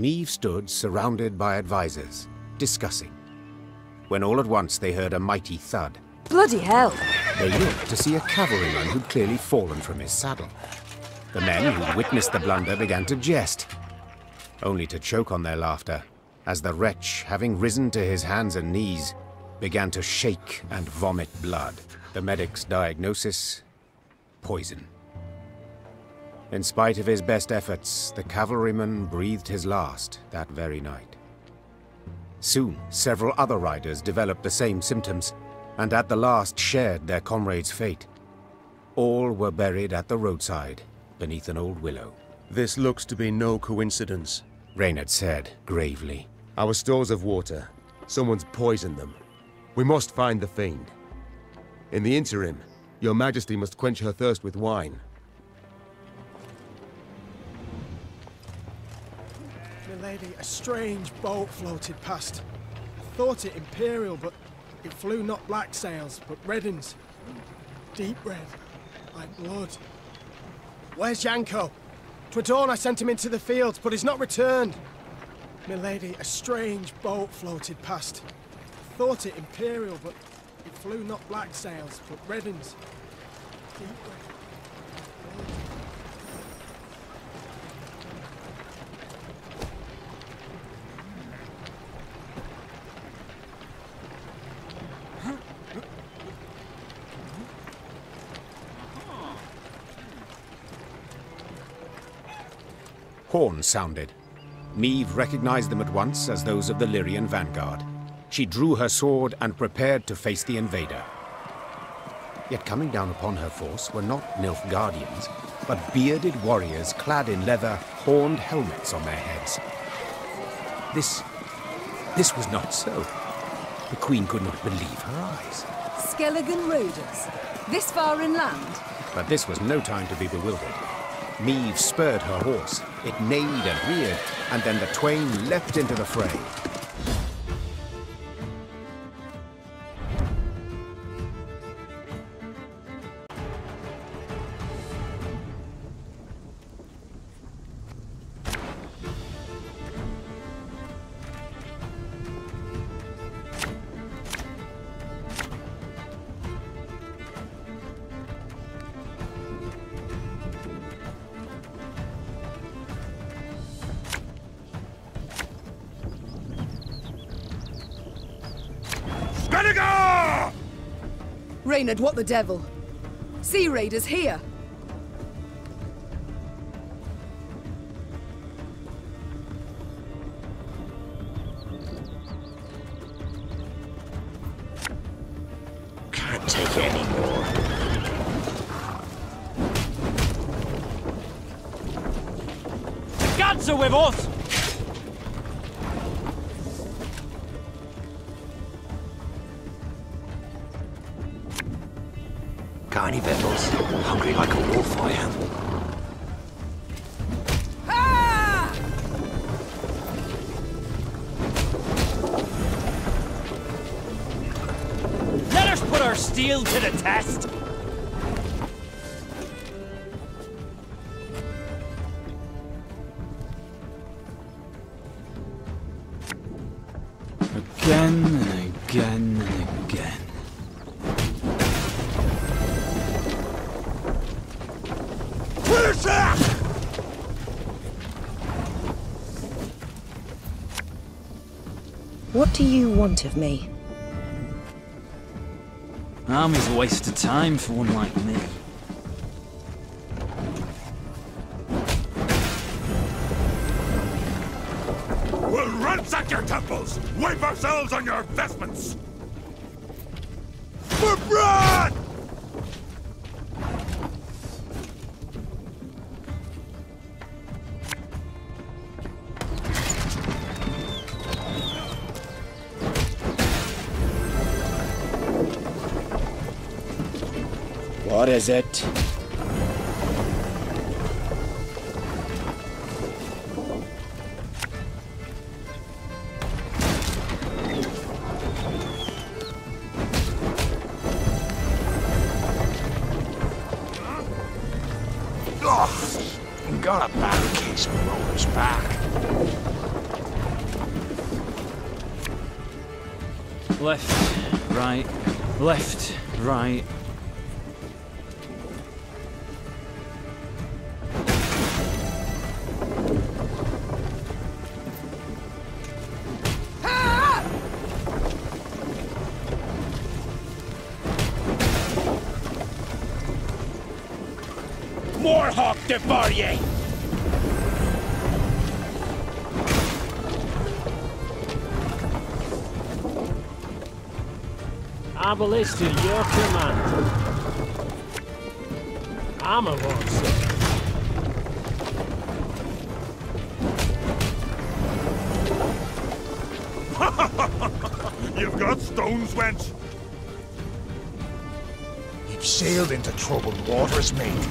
Niamh stood surrounded by advisors, discussing, when all at once they heard a mighty thud. Bloody hell! They looked to see a cavalryman who'd clearly fallen from his saddle. The men who'd witnessed the blunder began to jest, only to choke on their laughter, as the wretch, having risen to his hands and knees, began to shake and vomit blood. The medic's diagnosis: poison. In spite of his best efforts, the cavalryman breathed his last that very night. Soon, several other riders developed the same symptoms, and at the last shared their comrade's fate. All were buried at the roadside, beneath an old willow. This looks to be no coincidence, Reynard said gravely. Our stores of water. Someone's poisoned them. We must find the fiend. In the interim, your Majesty must quench her thirst with wine. Milady, a strange boat floated past. I thought it Imperial, but it flew not black sails, but red uns. Deep red, like blood. Where's Yanko? 'Twere dawn I sent him into the fields, but he's not returned. Milady, a strange boat floated past. I thought it Imperial, but it flew not black sails, but red uns. Deep red. Horns sounded. Niamh recognized them at once as those of the Lyrian vanguard. She drew her sword and prepared to face the invader. Yet coming down upon her force were not Nilfgaardians, but bearded warriors clad in leather, horned helmets on their heads. This was not so. The Queen could not believe her eyes. Skelligan Raiders? This far inland? But this was no time to be bewildered. Niamh spurred her horse. It neighed and reared, and then the twain leapt into the fray. Reynard, what the devil? Sea Raiders here! Can't take it anymore. The gods are with us! Got any victuals? Hungry like a wolf, I am. Ah! Let us put our steel to the test! Again and again and again. What do you want of me? Army's a waste of time for one like me. We'll ransack your temples! Wipe ourselves on your vestments! For bread! What is it? Got a bad case of roller's back. Left, right, left, right. More hawk devour ye! Obelisk to your command. I'm a one, sir. You've got stones, wench. You've sailed into troubled waters, mate.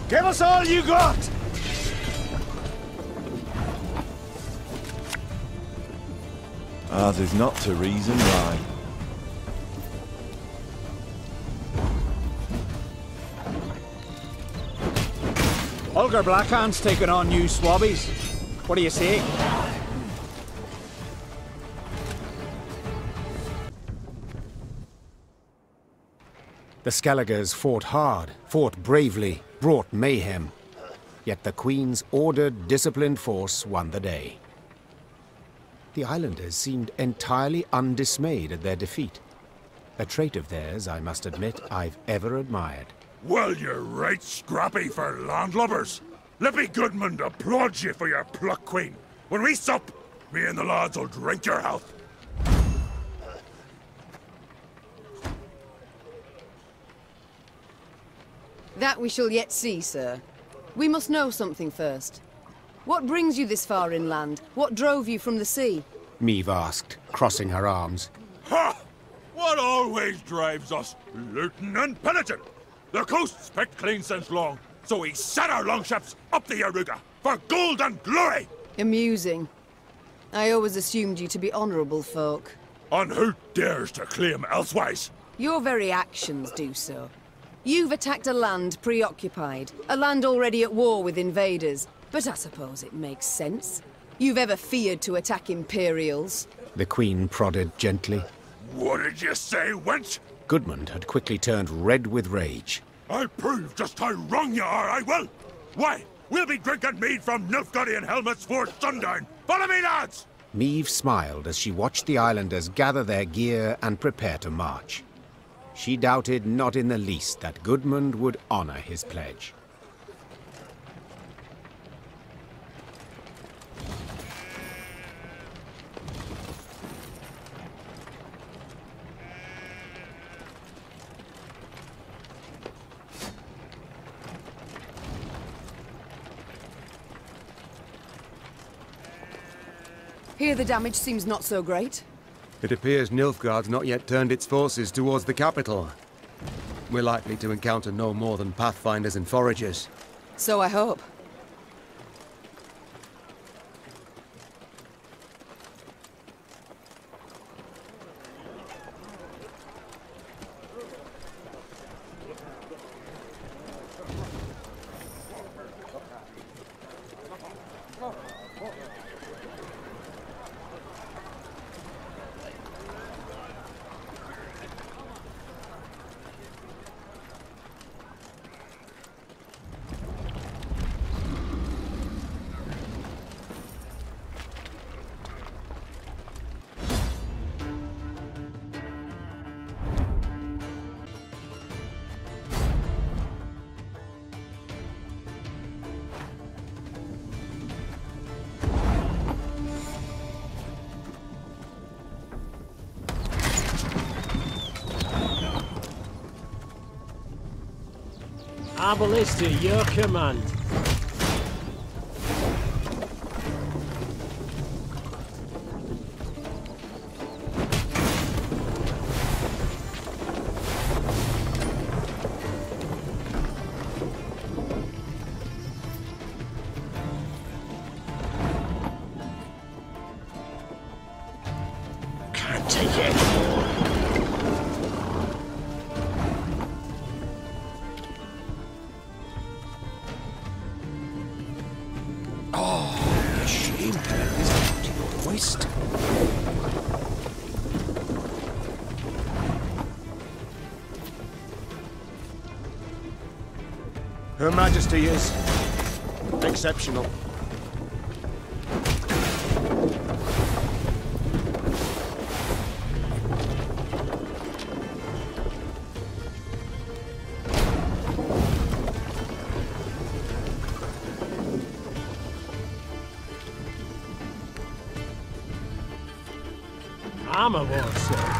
Give us all you got! Ours is not to reason why. Holger Blackhand's taking on new swabbies. What do you say? The Skelligers fought hard, fought bravely, brought mayhem. Yet the Queen's ordered, disciplined force won the day. The islanders seemed entirely undismayed at their defeat. A trait of theirs, I must admit, I've ever admired. Well, you're right scrappy for landlubbers. Lippy Goodman applauds you for your pluck, Queen. When we sup, me and the lads will drink your health. That we shall yet see, sir. We must know something first. What brings you this far inland? What drove you from the sea? Meve asked, crossing her arms. Ha! What always drives us? Looting and pillaging. The coast's picked clean since long, so we set our longships up the Yaruga for gold and glory! Amusing. I always assumed you to be honourable folk. And who dares to claim elsewise? Your very actions do so. You've attacked a land preoccupied, a land already at war with invaders. But I suppose it makes sense. You've ever feared to attack Imperials? The Queen prodded gently. What did you say, wench? Goodmund had quickly turned red with rage. I'll prove just how wrong you are, I will! Why, we'll be drinking mead from Nilfgaardian helmets for sundown! Follow me, lads! Meve smiled as she watched the islanders gather their gear and prepare to march. She doubted not in the least that Goodmund would honor his pledge. Here the damage seems not so great. It appears Nilfgaard's not yet turned its forces towards the capital. We're likely to encounter no more than pathfinders and foragers. So I hope. Obelisk to your command. Can't take it anymore. Oh, a shame to let this bounty go to waste. Her Majesty is exceptional. I'm a war, sir.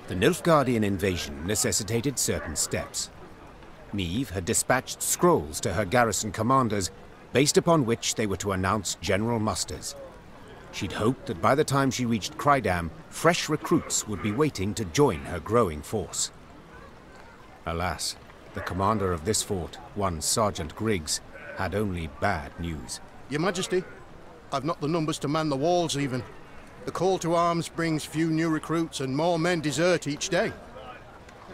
The Nilfgaardian invasion necessitated certain steps. Meve had dispatched scrolls to her garrison commanders, based upon which they were to announce general musters. She'd hoped that by the time she reached Crydam, fresh recruits would be waiting to join her growing force. Alas, the commander of this fort, one Sergeant Griggs, had only bad news. Your Majesty, I've not the numbers to man the walls even. The call to arms brings few new recruits and more men desert each day.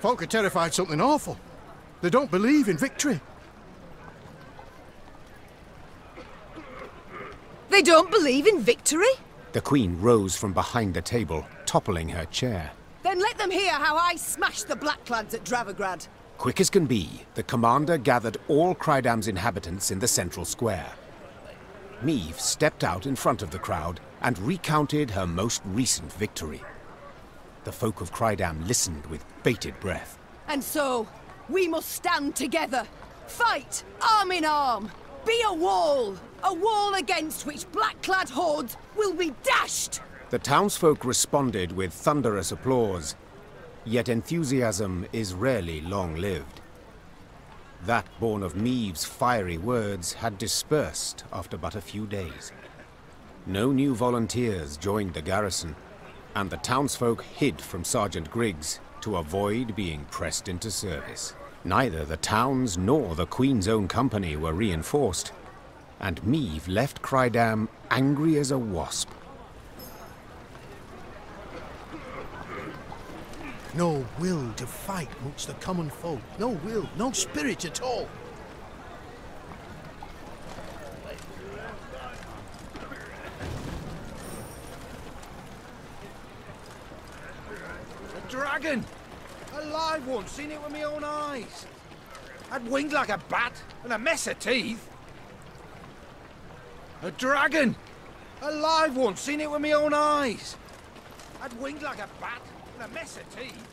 Folk are terrified something awful. They don't believe in victory. They don't believe in victory? The Queen rose from behind the table, toppling her chair. Then let them hear how I smashed the Blackclads at Dravograd. Quick as can be, the commander gathered all Crydam's inhabitants in the central square. Meve stepped out in front of the crowd and recounted her most recent victory. The folk of Crydam listened with bated breath. And so, we must stand together. Fight, arm in arm. Be a wall against which black-clad hordes will be dashed. The townsfolk responded with thunderous applause, yet enthusiasm is rarely long-lived. That born of Meve's fiery words had dispersed after but a few days. No new volunteers joined the garrison, and the townsfolk hid from Sergeant Griggs to avoid being pressed into service. Neither the town's nor the Queen's own company were reinforced, and Meve left Crydam angry as a wasp. No will to fight amongst the common folk. No will, no spirit at all. A dragon! A live one, seen it with my own eyes. Had wings like a bat and a mess of teeth. A dragon! A live one, seen it with my own eyes. Had wings like a bat and a mess of teeth.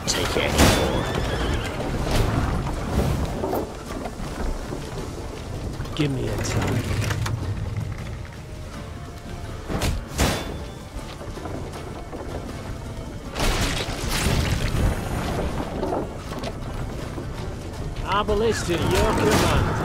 Take it anymore. Give me a time. Arbalist at your command.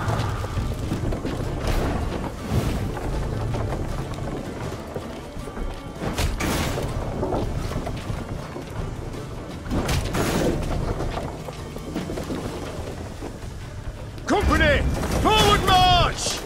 Company! Forward march!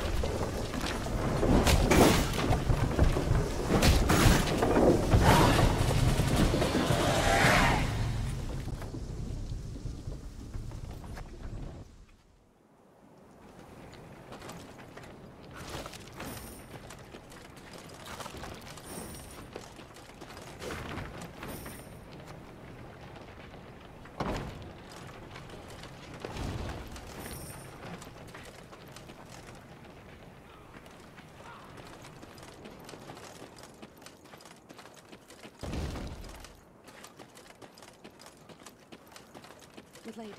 Good lady,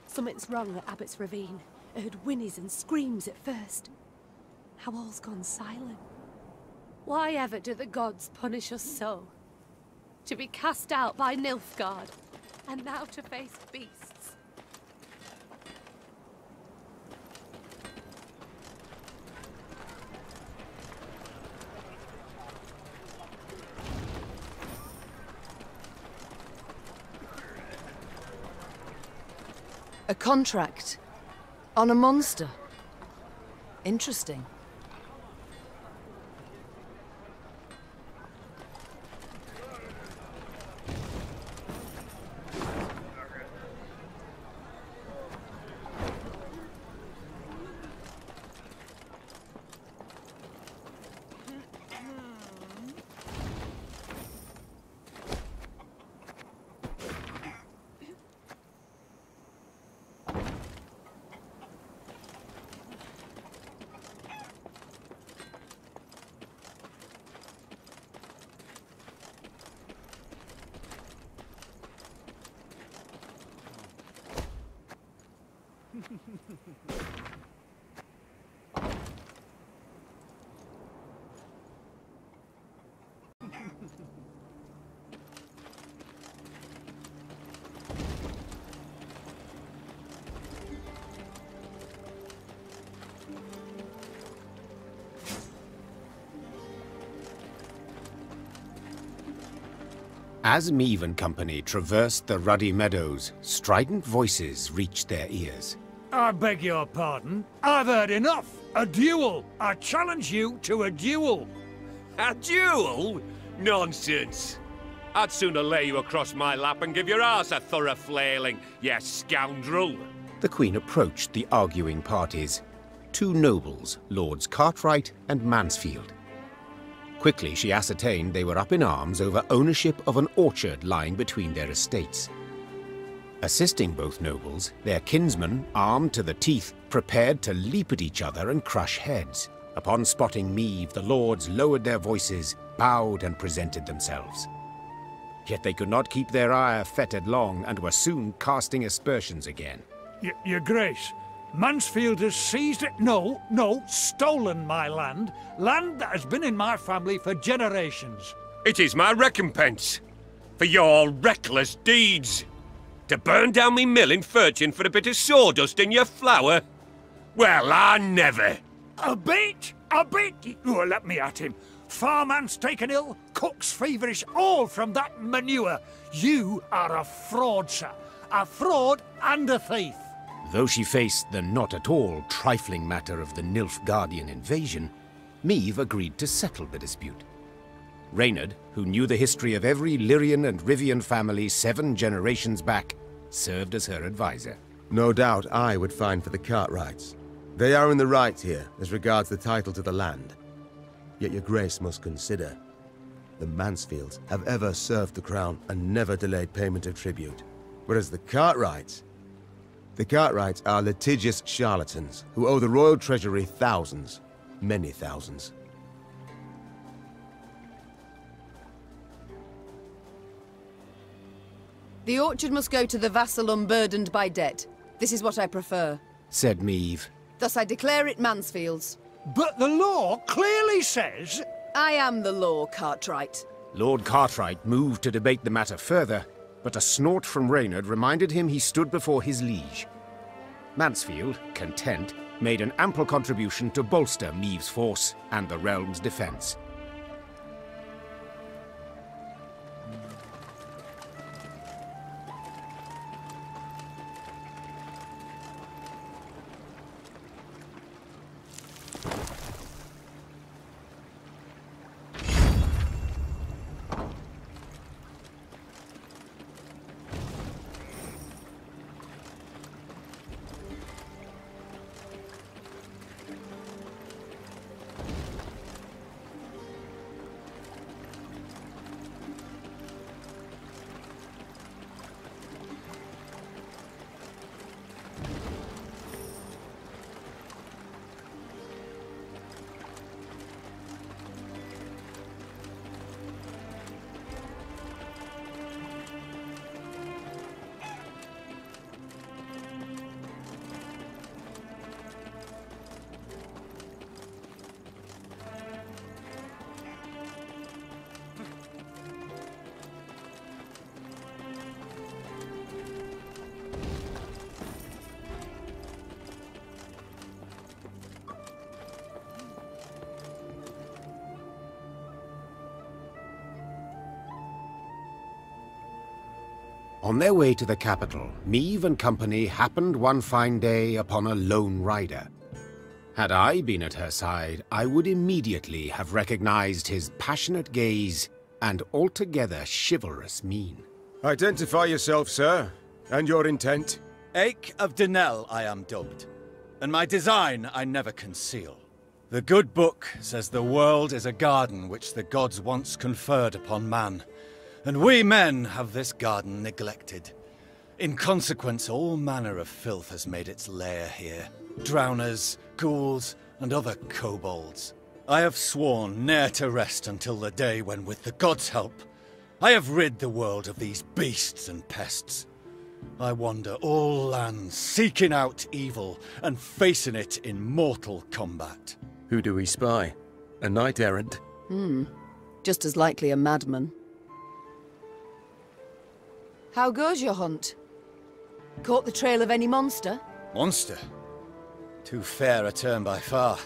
something's wrong at Abbott's Ravine. I heard whinnies and screams at first. How all's gone silent. Why ever do the gods punish us so? To be cast out by Nilfgaard, and now to face beasts. A contract on a monster. Interesting. As Meave and company traversed the ruddy meadows, strident voices reached their ears. I beg your pardon. I've heard enough. A duel. I challenge you to a duel. A duel? Nonsense. I'd sooner lay you across my lap and give your arse a thorough flailing, you scoundrel. The Queen approached the arguing parties. Two nobles, Lords Cartwright and Mansfield. Quickly she ascertained they were up in arms over ownership of an orchard lying between their estates. Assisting both nobles, their kinsmen, armed to the teeth, prepared to leap at each other and crush heads. Upon spotting Meave, the lords lowered their voices, bowed and presented themselves. Yet they could not keep their ire fettered long, and were soon casting aspersions again. Your Grace, Mansfield has seized it. No, stolen my land. Land that has been in my family for generations. It is my recompense for your reckless deeds. To burn down me mill in Furchin for a bit of sawdust in your flour? Well, I never. A bit? Oh, let me at him. Farman's taken ill, cook's feverish, all from that manure. You are a fraud, sir. A fraud and a thief. Though she faced the not at all trifling matter of the Nilfgaardian invasion, Meave agreed to settle the dispute. Reynard, who knew the history of every Lyrian and Rivian family 7 generations back, served as her advisor. No doubt I would find for the Cartwrights. They are in the right here as regards the title to the land. Yet your Grace must consider, the Mansfields have ever served the crown and never delayed payment of tribute. Whereas the Cartwrights are litigious charlatans who owe the royal treasury thousands, many thousands. The orchard must go to the vassal unburdened by debt. This is what I prefer, said Meave. Thus I declare it Mansfield's. But the law clearly says... I am the law, Cartwright. Lord Cartwright moved to debate the matter further, but a snort from Reynard reminded him he stood before his liege. Mansfield, content, made an ample contribution to bolster Meave's force and the realm's defense. On their way to the capital, Meve and company happened one fine day upon a lone rider. Had I been at her side, I would immediately have recognized his passionate gaze and altogether chivalrous mien. Identify yourself, sir, and your intent. Ache of Denel I am dubbed, and my design I never conceal. The good book says the world is a garden which the gods once conferred upon man, and we men have this garden neglected. In consequence, all manner of filth has made its lair here. Drowners, ghouls, and other kobolds. I have sworn ne'er to rest until the day when, with the gods' help, I have rid the world of these beasts and pests. I wander all lands, seeking out evil, and facing it in mortal combat. Who do we spy? A knight-errant? Just as likely a madman. How goes your hunt? Caught the trail of any monster? Monster? Too fair a term by far.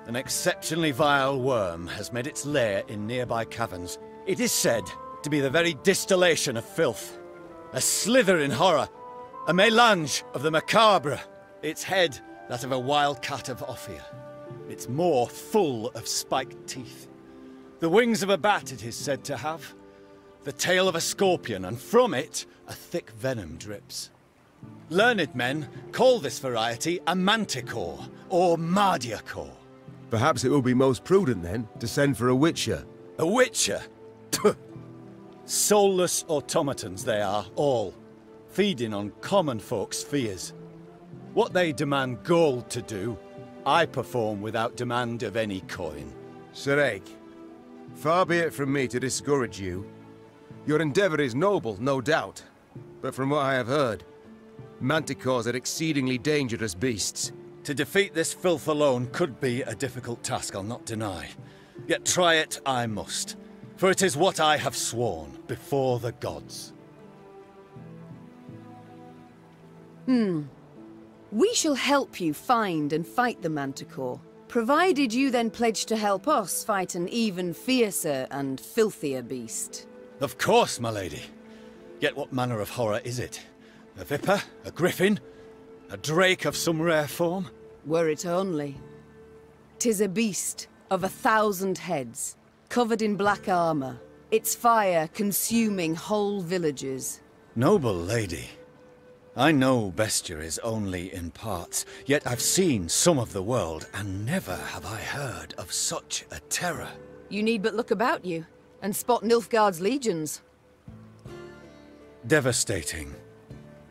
An exceptionally vile worm has made its lair in nearby caverns. It is said to be the very distillation of filth. A slither in horror, a mélange of the macabre. Its head, that of a wild cat of Ophir. Its maw full of spiked teeth. The wings of a bat it is said to have. The tail of a scorpion, and from it, a thick venom drips. Learned men call this variety a manticore, or mardiacore. Perhaps it will be most prudent, then, to send for a witcher. A witcher? Soulless automatons they are, all, feeding on common folks' fears. What they demand gold to do, I perform without demand of any coin. Sir Ake, far be it from me to discourage you. Your endeavor is noble, no doubt, but from what I have heard, manticores are exceedingly dangerous beasts. To defeat this filth alone could be a difficult task, I'll not deny. Yet try it I must, for it is what I have sworn before the gods. We shall help you find and fight the manticore, provided you then pledge to help us fight an even fiercer and filthier beast. Of course, my lady. Yet what manner of horror is it? A viper? A griffin? A drake of some rare form? Were it only. 'Tis a beast of 1,000 heads, covered in black armor, its fire consuming whole villages. Noble lady. I know bestiaries only in parts, yet I've seen some of the world, and never have I heard of such a terror. You need but look about you, and spot Nilfgaard's legions. Devastating.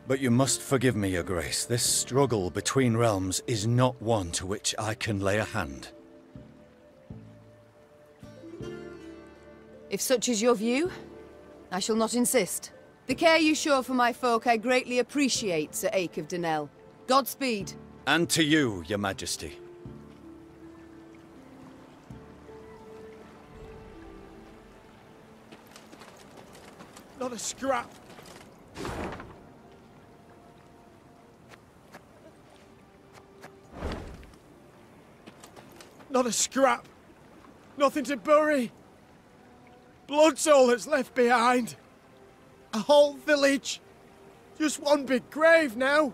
But you must forgive me, your grace. This struggle between realms is not one to which I can lay a hand. If such is your view, I shall not insist. The care you show for my folk I greatly appreciate, Sir Ake of Denel. Godspeed. And to you, your majesty. Not a scrap. Not a scrap. Nothing to bury. Blood's all that's left behind. A whole village. Just one big grave now.